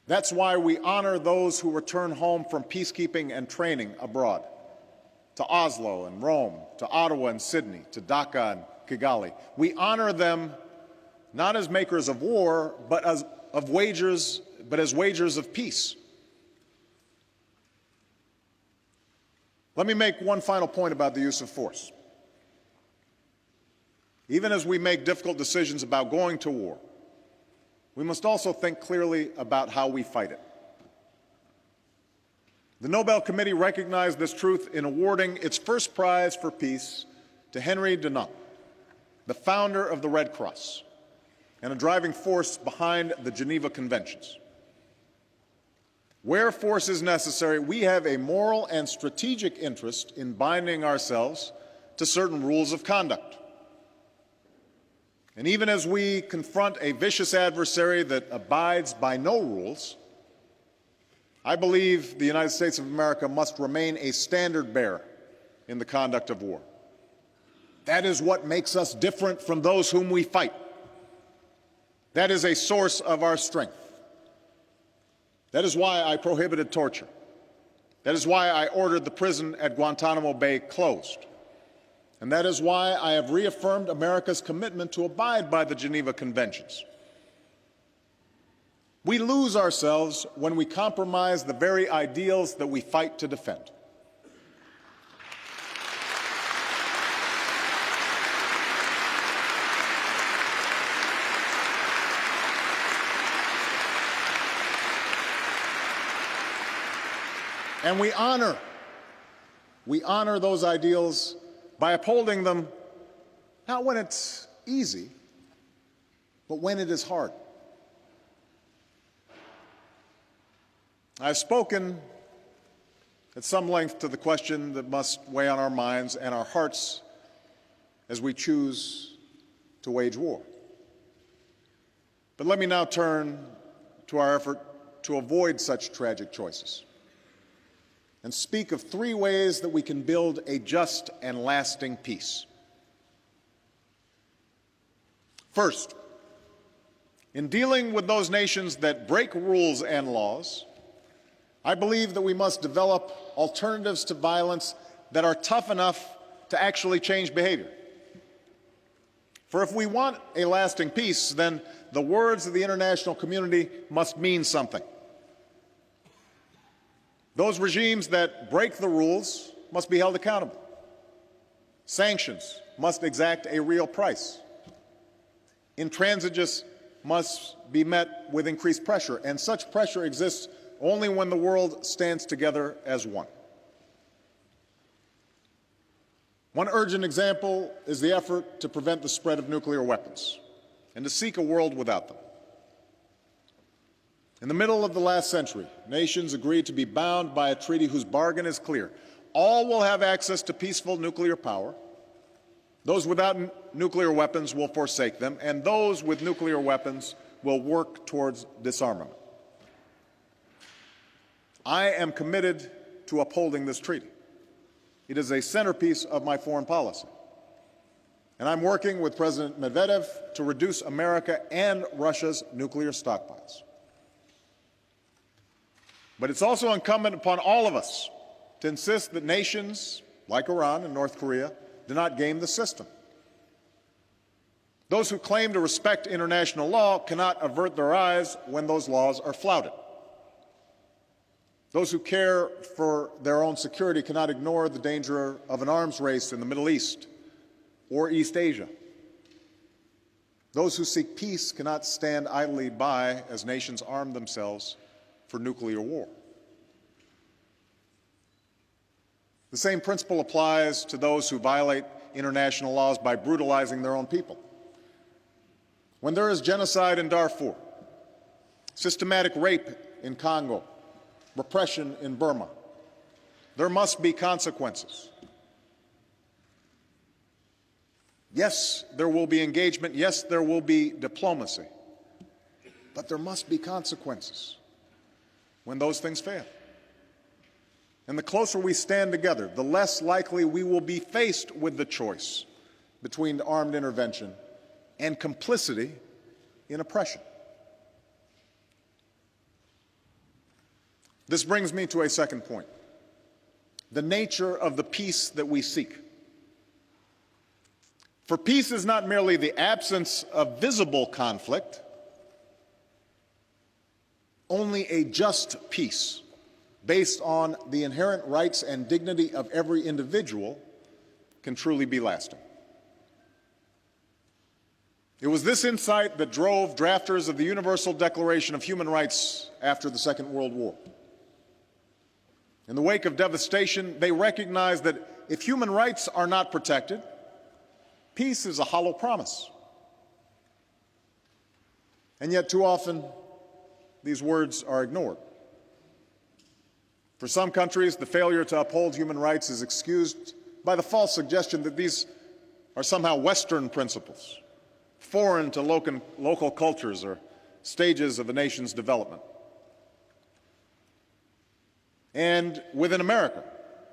That's why we honor those who return home from peacekeeping and training abroad, to Oslo and Rome, to Ottawa and Sydney, to Dhaka and Kigali. We honor them not as makers of war, but as wagers of peace. Let me make one final point about the use of force. Even as we make difficult decisions about going to war, we must also think clearly about how we fight it. The Nobel Committee recognized this truth in awarding its first prize for peace to Henry Dunant, the founder of the Red Cross and a driving force behind the Geneva Conventions. Where force is necessary, we have a moral and strategic interest in binding ourselves to certain rules of conduct. And even as we confront a vicious adversary that abides by no rules, I believe the United States of America must remain a standard bearer in the conduct of war. That is what makes us different from those whom we fight. That is a source of our strength. That is why I prohibited torture. That is why I ordered the prison at Guantanamo Bay closed. And that is why I have reaffirmed America's commitment to abide by the Geneva Conventions. We lose ourselves when we compromise the very ideals that we fight to defend. And we honor those ideals by upholding them, not when it's easy, but when it is hard. I've spoken at some length to the question that must weigh on our minds and our hearts as we choose to wage war. But let me now turn to our effort to avoid such tragic choices and speak of 3 ways that we can build a just and lasting peace. First, in dealing with those nations that break rules and laws, I believe that we must develop alternatives to violence that are tough enough to actually change behavior. For if we want a lasting peace, then the words of the international community must mean something. Those regimes that break the rules must be held accountable. Sanctions must exact a real price. Intransigence must be met with increased pressure, and such pressure exists only when the world stands together as one. One urgent example is the effort to prevent the spread of nuclear weapons and to seek a world without them. In the middle of the last century, nations agreed to be bound by a treaty whose bargain is clear. All will have access to peaceful nuclear power. Those without nuclear weapons will forsake them, and those with nuclear weapons will work towards disarmament. I am committed to upholding this treaty. It is a centerpiece of my foreign policy. And I'm working with President Medvedev to reduce America and Russia's nuclear stockpiles. But it's also incumbent upon all of us to insist that nations like Iran and North Korea do not game the system. Those who claim to respect international law cannot avert their eyes when those laws are flouted. Those who care for their own security cannot ignore the danger of an arms race in the Middle East or East Asia. Those who seek peace cannot stand idly by as nations arm themselves for nuclear war. The same principle applies to those who violate international laws by brutalizing their own people. When there is genocide in Darfur, systematic rape in Congo, repression in Burma, there must be consequences. Yes, there will be engagement. Yes, there will be diplomacy. But there must be consequences when those things fail. And the closer we stand together, the less likely we will be faced with the choice between armed intervention and complicity in oppression. This brings me to a second point: the nature of the peace that we seek. For peace is not merely the absence of visible conflict. Only a just peace, based on the inherent rights and dignity of every individual, can truly be lasting. It was this insight that drove drafters of the Universal Declaration of Human Rights after the Second World War. In the wake of devastation, they recognized that if human rights are not protected, peace is a hollow promise. And yet, too often, these words are ignored. For some countries, the failure to uphold human rights is excused by the false suggestion that these are somehow Western principles, foreign to local cultures or stages of a nation's development. And within America,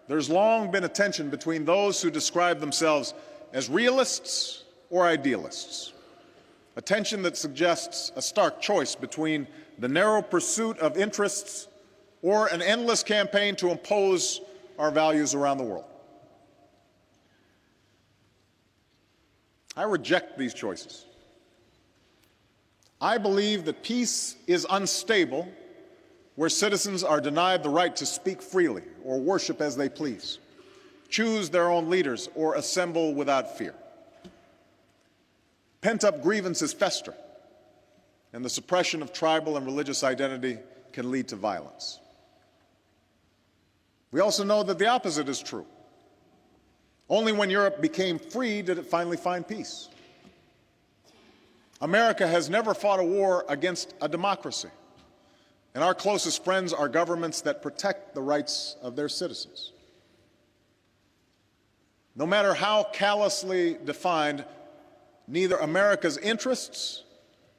there's long been a tension between those who describe themselves as realists or idealists, a tension that suggests a stark choice between the narrow pursuit of interests or an endless campaign to impose our values around the world. I reject these choices. I believe that peace is unstable where citizens are denied the right to speak freely or worship as they please, choose their own leaders, or assemble without fear. Pent-up grievances fester, and the suppression of tribal and religious identity can lead to violence. We also know that the opposite is true. Only when Europe became free did it finally find peace. America has never fought a war against a democracy, and our closest friends are governments that protect the rights of their citizens. No matter how callously defined, neither America's interests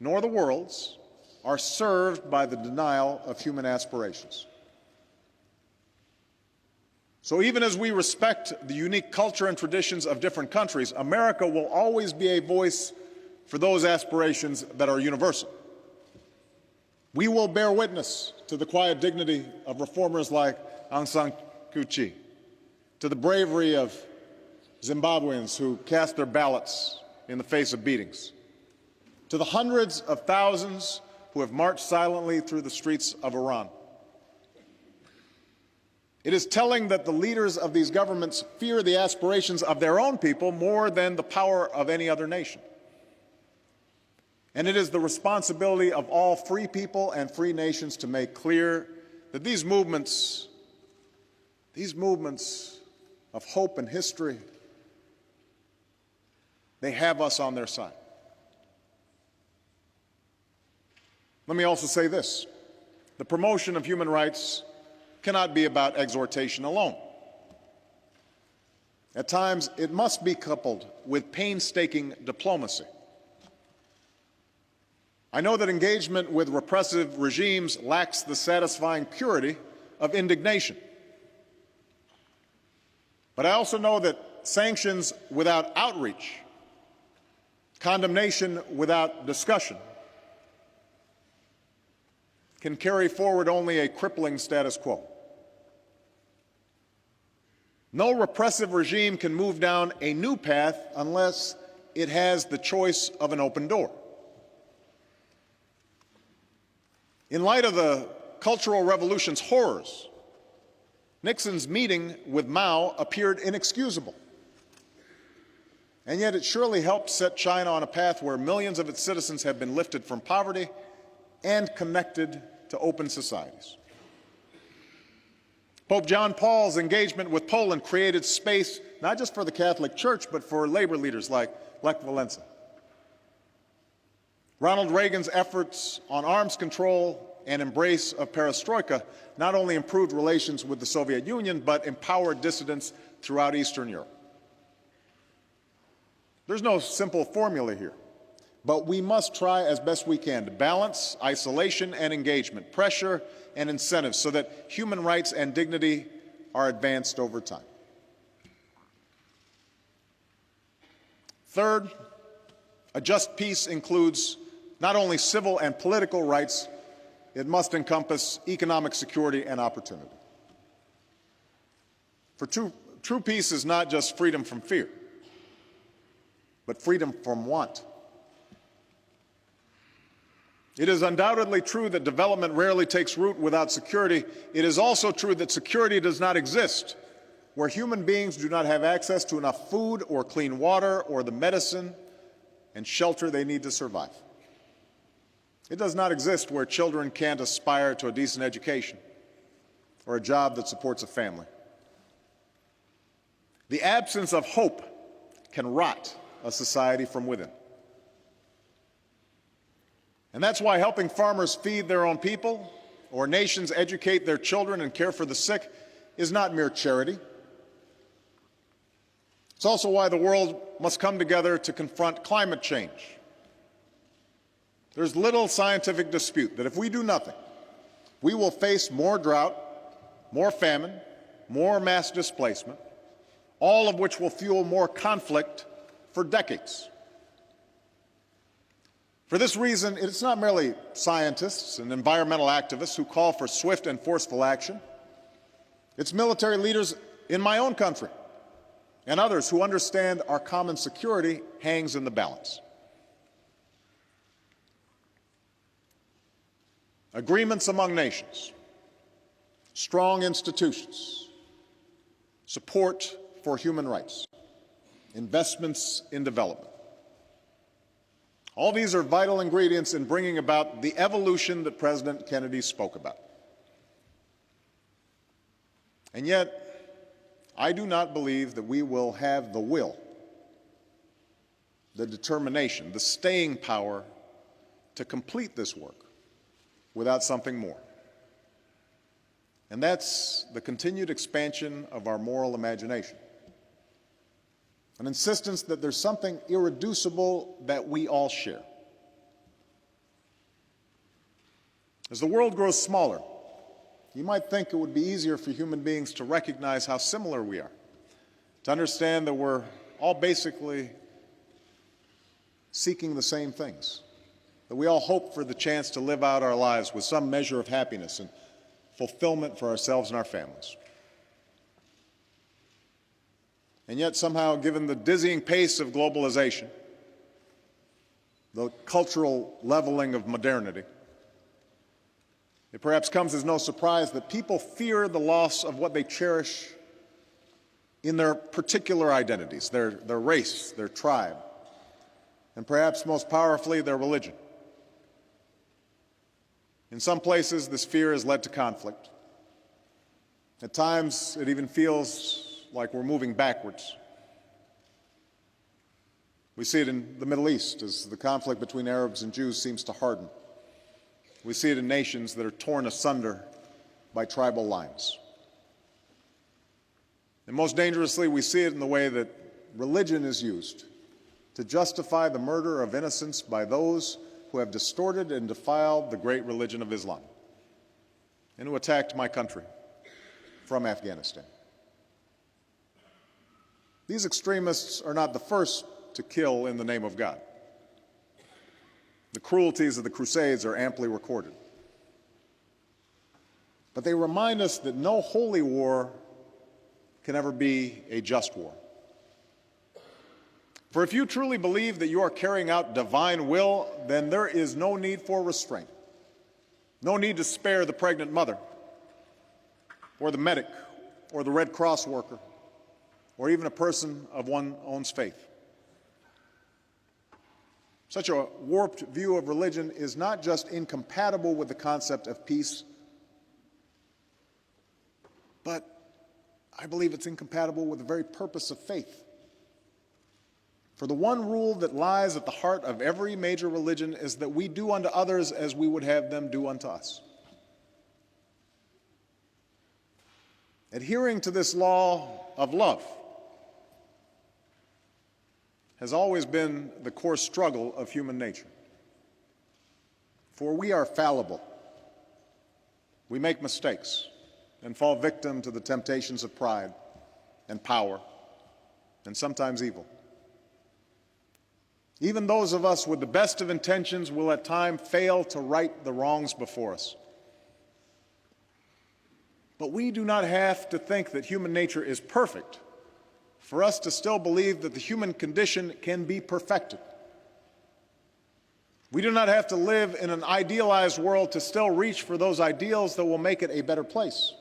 nor the world's are served by the denial of human aspirations. So even as we respect the unique culture and traditions of different countries, America will always be a voice for those aspirations that are universal. We will bear witness to the quiet dignity of reformers like Aung San Suu Kyi, to the bravery of Zimbabweans who cast their ballots in the face of beatings, to the hundreds of thousands who have marched silently through the streets of Iran. It is telling that the leaders of these governments fear the aspirations of their own people more than the power of any other nation. And it is the responsibility of all free people and free nations to make clear that these movements of hope and history, they have us on their side. Let me also say this: the promotion of human rights cannot be about exhortation alone. At times, it must be coupled with painstaking diplomacy. I know that engagement with repressive regimes lacks the satisfying purity of indignation. But I also know that sanctions without outreach, condemnation without discussion, can carry forward only a crippling status quo. No repressive regime can move down a new path unless it has the choice of an open door. In light of the Cultural Revolution's horrors, Nixon's meeting with Mao appeared inexcusable. And yet it surely helped set China on a path where millions of its citizens have been lifted from poverty and connected to open societies. Pope John Paul's engagement with Poland created space not just for the Catholic Church, but for labor leaders like Lech Walesa. Ronald Reagan's efforts on arms control and embrace of perestroika not only improved relations with the Soviet Union, but empowered dissidents throughout Eastern Europe. There's no simple formula here, but we must try as best we can to balance isolation and engagement, pressure and incentives, so that human rights and dignity are advanced over time. Third, a just peace includes not only civil and political rights, it must encompass economic security and opportunity. For true peace is not just freedom from fear, but freedom from want. It is undoubtedly true that development rarely takes root without security. It is also true that security does not exist where human beings do not have access to enough food or clean water or the medicine and shelter they need to survive. It does not exist where children can't aspire to a decent education or a job that supports a family. The absence of hope can rot a society from within. And that's why helping farmers feed their own people or nations educate their children and care for the sick is not mere charity. It's also why the world must come together to confront climate change. There's little scientific dispute that if we do nothing, we will face more drought, more famine, more mass displacement, all of which will fuel more conflict for decades. For this reason, it's not merely scientists and environmental activists who call for swift and forceful action. It's military leaders in my own country and others who understand our common security hangs in the balance. Agreements among nations, strong institutions, support for human rights, investments in development. All these are vital ingredients in bringing about the evolution that President Kennedy spoke about. And yet, I do not believe that we will have the will, the determination, the staying power to complete this work without something more. And that's the continued expansion of our moral imagination. An insistence that there's something irreducible that we all share. As the world grows smaller, you might think it would be easier for human beings to recognize how similar we are, to understand that we're all basically seeking the same things, that we all hope for the chance to live out our lives with some measure of happiness and fulfillment for ourselves and our families. And yet somehow, given the dizzying pace of globalization, the cultural leveling of modernity, it perhaps comes as no surprise that people fear the loss of what they cherish in their particular identities, their race, their tribe, and perhaps most powerfully, their religion. In some places, this fear has led to conflict. At times, it even feels like we're moving backwards. We see it in the Middle East as the conflict between Arabs and Jews seems to harden. We see it in nations that are torn asunder by tribal lines. And most dangerously, we see it in the way that religion is used to justify the murder of innocents by those who have distorted and defiled the great religion of Islam and who attacked my country from Afghanistan. These extremists are not the first to kill in the name of God. The cruelties of the Crusades are amply recorded. But they remind us that no holy war can ever be a just war. For if you truly believe that you are carrying out divine will, then there is no need for restraint, no need to spare the pregnant mother, or the medic, or the Red Cross worker, or even a person of one's own faith. Such a warped view of religion is not just incompatible with the concept of peace, but I believe it's incompatible with the very purpose of faith. For the one rule that lies at the heart of every major religion is that we do unto others as we would have them do unto us. Adhering to this law of love has always been the core struggle of human nature. For we are fallible. We make mistakes and fall victim to the temptations of pride and power and sometimes evil. Even those of us with the best of intentions will at times fail to right the wrongs before us. But we do not have to think that human nature is perfect for us to still believe that the human condition can be perfected. We do not have to live in an idealized world to still reach for those ideals that will make it a better place.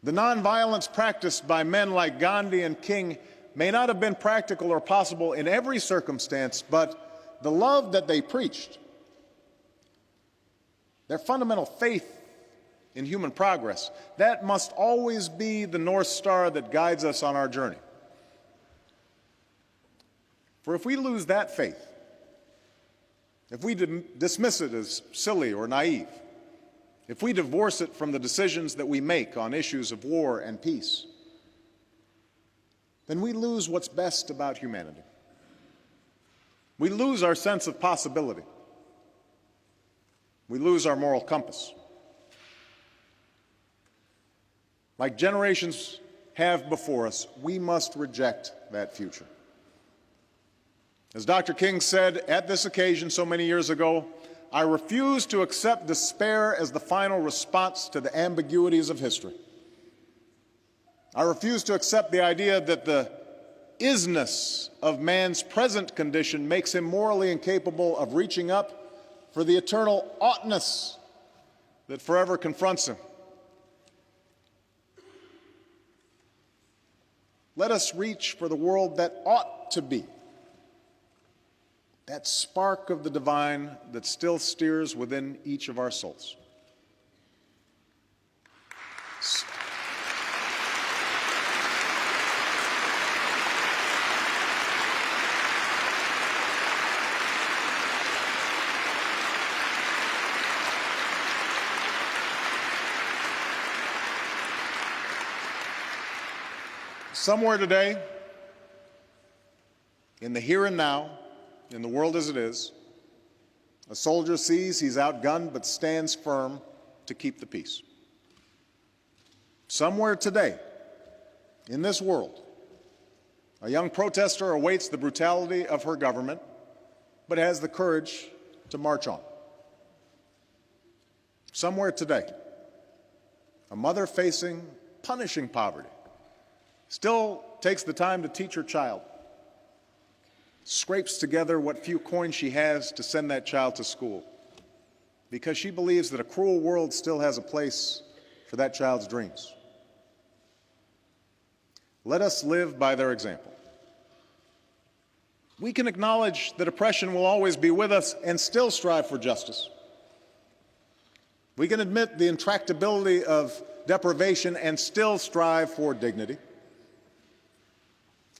The nonviolence practiced by men like Gandhi and King may not have been practical or possible in every circumstance, but the love that they preached, their fundamental faith in human progress, that must always be the North Star that guides us on our journey. For if we lose that faith, if we dismiss it as silly or naive, if we divorce it from the decisions that we make on issues of war and peace, then we lose what's best about humanity. We lose our sense of possibility. We lose our moral compass. Like generations have before us, we must reject that future. As Dr. King said at this occasion so many years ago, I refuse to accept despair as the final response to the ambiguities of history. I refuse to accept the idea that the isness of man's present condition makes him morally incapable of reaching up for the eternal oughtness that forever confronts him. Let us reach for the world that ought to be, that spark of the divine that still steers within each of our souls. Somewhere today, in the here and now, in the world as it is, a soldier sees he's outgunned but stands firm to keep the peace. Somewhere today, in this world, a young protester awaits the brutality of her government but has the courage to march on. Somewhere today, a mother facing punishing poverty still takes the time to teach her child, scrapes together what few coins she has to send that child to school, because she believes that a cruel world still has a place for that child's dreams. Let us live by their example. We can acknowledge that oppression will always be with us and still strive for justice. We can admit the intractability of deprivation and still strive for dignity.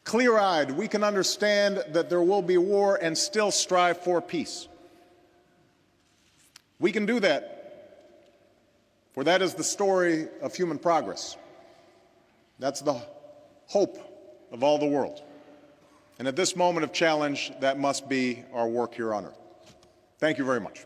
Clear-eyed, we can understand that there will be war and still strive for peace. We can do that, for that is the story of human progress. That's the hope of all the world. And at this moment of challenge, that must be our work here on earth. Thank you very much.